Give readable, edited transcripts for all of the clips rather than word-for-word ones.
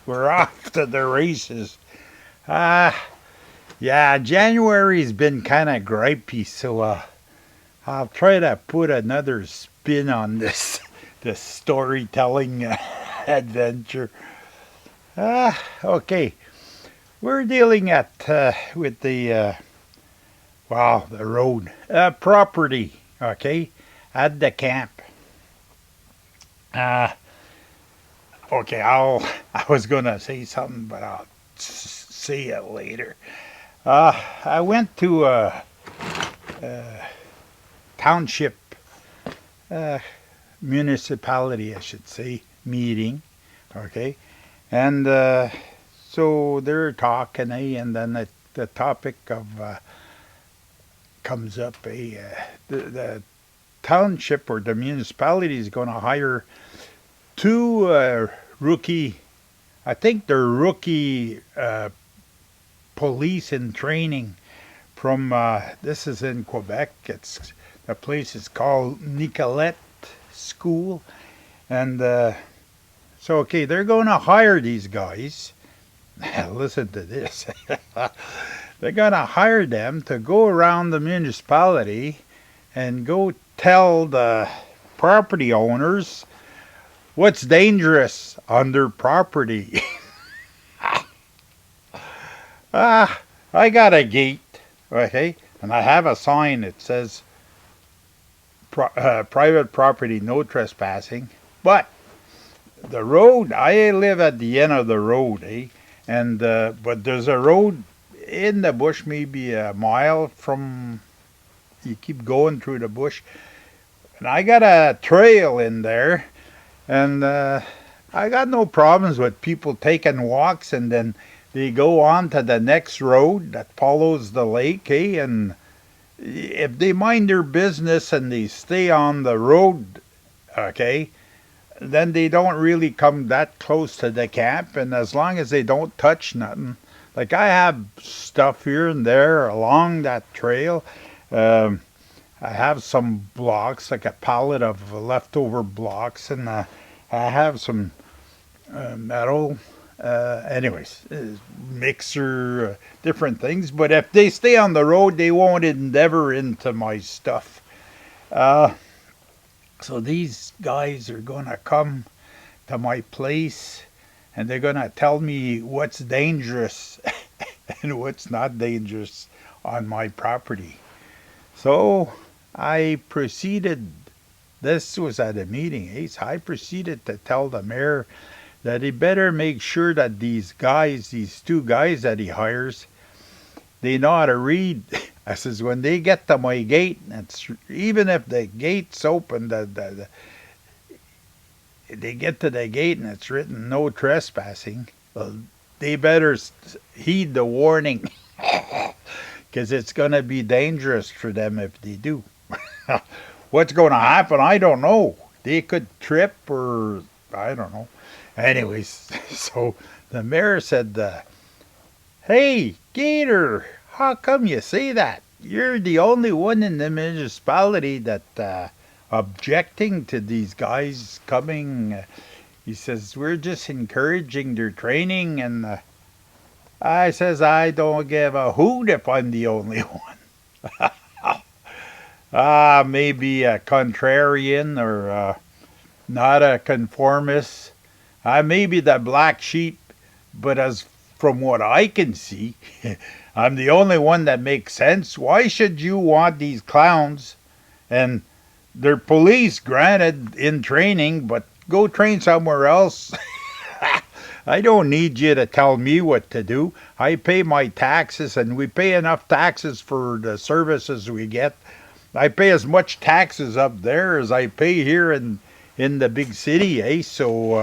we're off to the races. Yeah, January's been kind of gripey, so I'll try to put another spin on this storytelling adventure. Okay, we're dealing at with the road property. Okay, at the camp. Uh, okay, I was gonna say something, but I'll say it later. I went to a township, uh, municipality, I should say, meeting. Okay, and so they're talking, and then the topic of comes up. The township or the municipality is going to hire two rookie. I think they're rookie police in training from. This is in Quebec. The place is called Nicolette School, and so okay, they're going to hire these guys. Listen to this. They're going to hire them to go around the municipality and go tell the property owners what's dangerous on their property. I got a gate, okay, and I have a sign that says private property, no trespassing. But the road, I live at the end of the road, and but there's a road in the bush, maybe a mile from. You keep going through the bush, and I got a trail in there, and I got no problems with people taking walks, and then they go on to the next road that follows the lake, and if they mind their business and they stay on the road, okay, then they don't really come that close to the camp, and as long as they don't touch nothing, like I have stuff here and there along that trail. I have some blocks, like a pallet of leftover blocks, and I have some metal, mixer, different things. But if they stay on the road, they won't endeavor into my stuff. So these guys are going to come to my place, and they're going to tell me what's dangerous and what's not dangerous on my property. So I proceeded, this was at a meeting, so I proceeded to tell the mayor that he better make sure that these two guys that he hires, they know how to read. I says, when they get to my gate, even if the gate's open, they get to the gate and it's written no trespassing, well, they better heed the warning. Because it's going to be dangerous for them if they do. What's going to happen, I don't know. They could trip or I don't know. Anyways, so the mayor said, hey, Gator, how come you say that? You're the only one in the municipality that objecting to these guys coming. He says, we're just encouraging their training, and I says, I don't give a hoot if I'm the only one. Maybe a contrarian or not a conformist. Maybe the black sheep, but as from what I can see, I'm the only one that makes sense. Why should you want these clowns? And they're police, granted, in training, but go train somewhere else. I don't need you to tell me what to do. I pay my taxes, and we pay enough taxes for the services we get. I pay as much taxes up there as I pay here in the big city, So,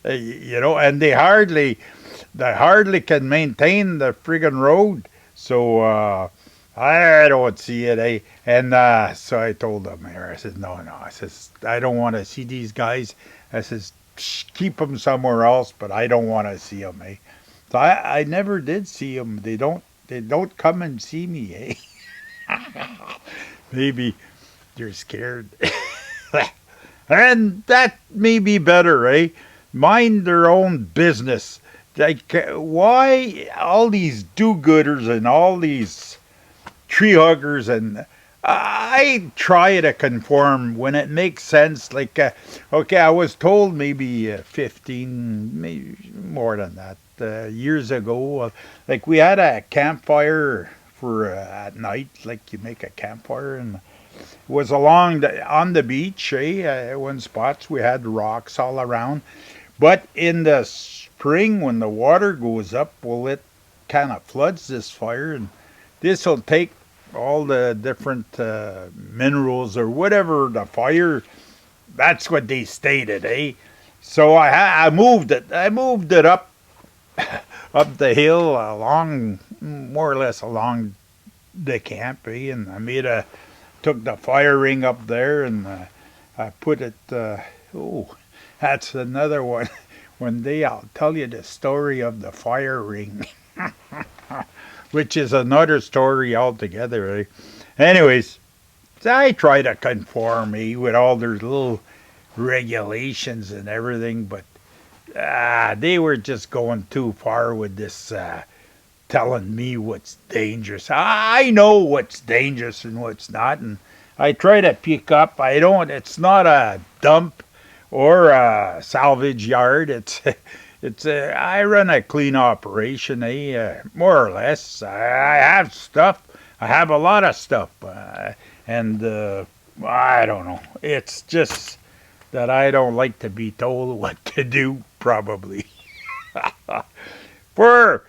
and they hardly can maintain the friggin' road. So, I don't see it, And so I told the mayor, I said, no. I says, I don't want to see these guys. I says, keep them somewhere else, but I don't want to see them, So I never did see them. They don't come and see me, Maybe they're scared. And that may be better, mind their own business. Like, why all these do-gooders and all these tree huggers? And I try to conform when it makes sense. Like, okay, I was told maybe 15, maybe more than that, years ago. Like, we had a campfire for at night. Like, you make a campfire, and it was on the beach. One spots we had rocks all around. But in the spring, when the water goes up, well, it kind of floods this fire, and this will take all the different minerals or whatever the fire. That's what they stated, eh? So I moved it. I moved it up up the hill along, more or less along the camp, eh? And took the fire ring up there, and I put it. Oh, that's another one. One day I'll tell you the story of the fire ring, which is another story altogether. Eh? Anyways, I try to conform with all their little regulations and everything, but they were just going too far with this telling me what's dangerous. I know what's dangerous and what's not, and I try to pick up. I don't. It's not a dump or a salvage yard. I run a clean operation, more or less. I have stuff. I have a lot of stuff, and I don't know. It's just that I don't like to be told what to do, probably. For,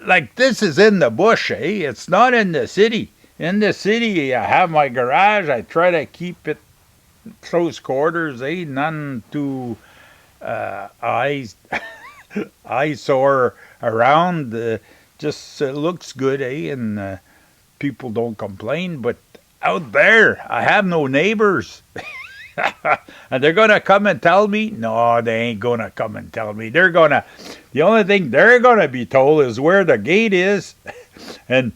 like, this is in the bush, eh? It's not in the city. In the city, I have my garage. I try to keep it close quarters, eh? None too eyesore around. Just looks good, eh? And people don't complain. But out there, I have no neighbors. And they're gonna come and tell me? No, they ain't gonna come and tell me. The only thing they're gonna be told is where the gate is, and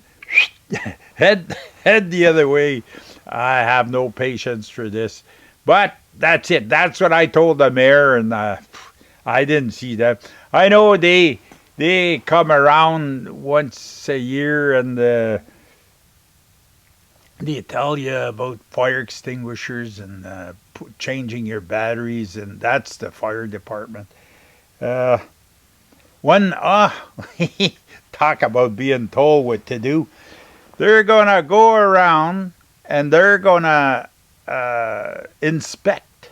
head the other way. I have no patience for this. But that's it. That's what I told the mayor, and I didn't see that. I know they come around once a year, and they tell you about fire extinguishers and changing your batteries, and that's the fire department. One talk about being told what to do. They're gonna go around and they're gonna inspect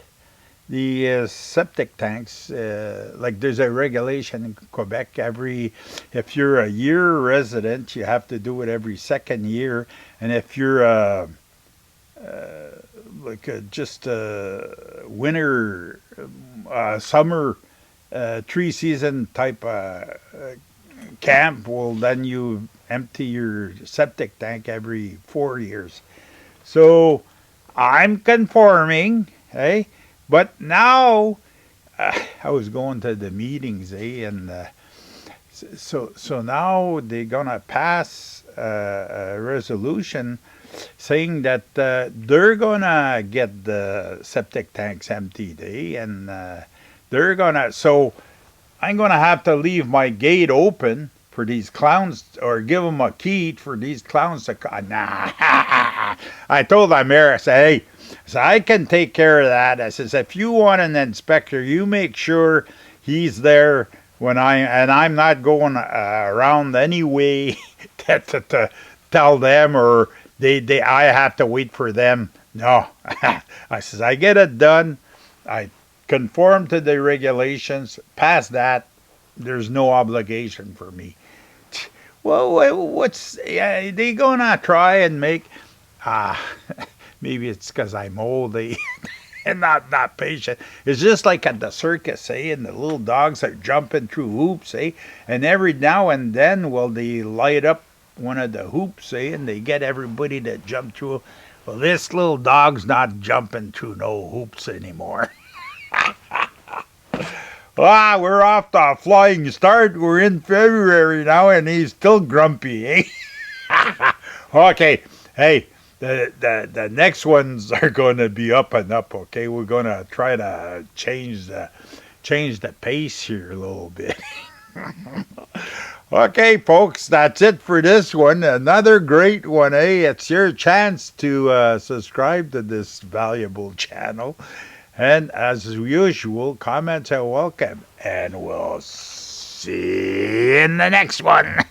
the septic tanks. Like, there's a regulation in Quebec. If you're a year resident, you have to do it every second year. And if you're just a winter, summer, 3-season type camp, well, then you empty your septic tank every 4 years. So I'm conforming, eh? But now I was going to the meetings, eh? And so now they're gonna pass a resolution saying that they're gonna get the septic tanks emptied, eh? And so I'm gonna have to leave my gate open for these clowns, or give them a key for these clowns to come. Nah. I told the mayor, I said, hey, so I can take care of that. I says, if you want an inspector, you make sure he's there when I'm not going around anyway to tell them, or I have to wait for them. No. I says, I get it done. I conform to the regulations. Past that, there's no obligation for me. Well, what's they gonna try and make? Maybe it's because I'm old, eh? And not patient. It's just like at the circus, eh? And the little dogs are jumping through hoops, eh? And every now and then, well, they light up one of the hoops, eh? And they get everybody to jump through. Well, this little dog's not jumping through no hoops anymore. We're off to a flying start. We're in February now, and he's still grumpy, eh? Okay, hey, the next ones are going to be up and up, okay? We're going to try to change change the pace here a little bit. Okay, folks, that's it for this one. Another great one, eh? It's your chance to subscribe to this valuable channel. And as usual, comments are welcome. And we'll see you in the next one.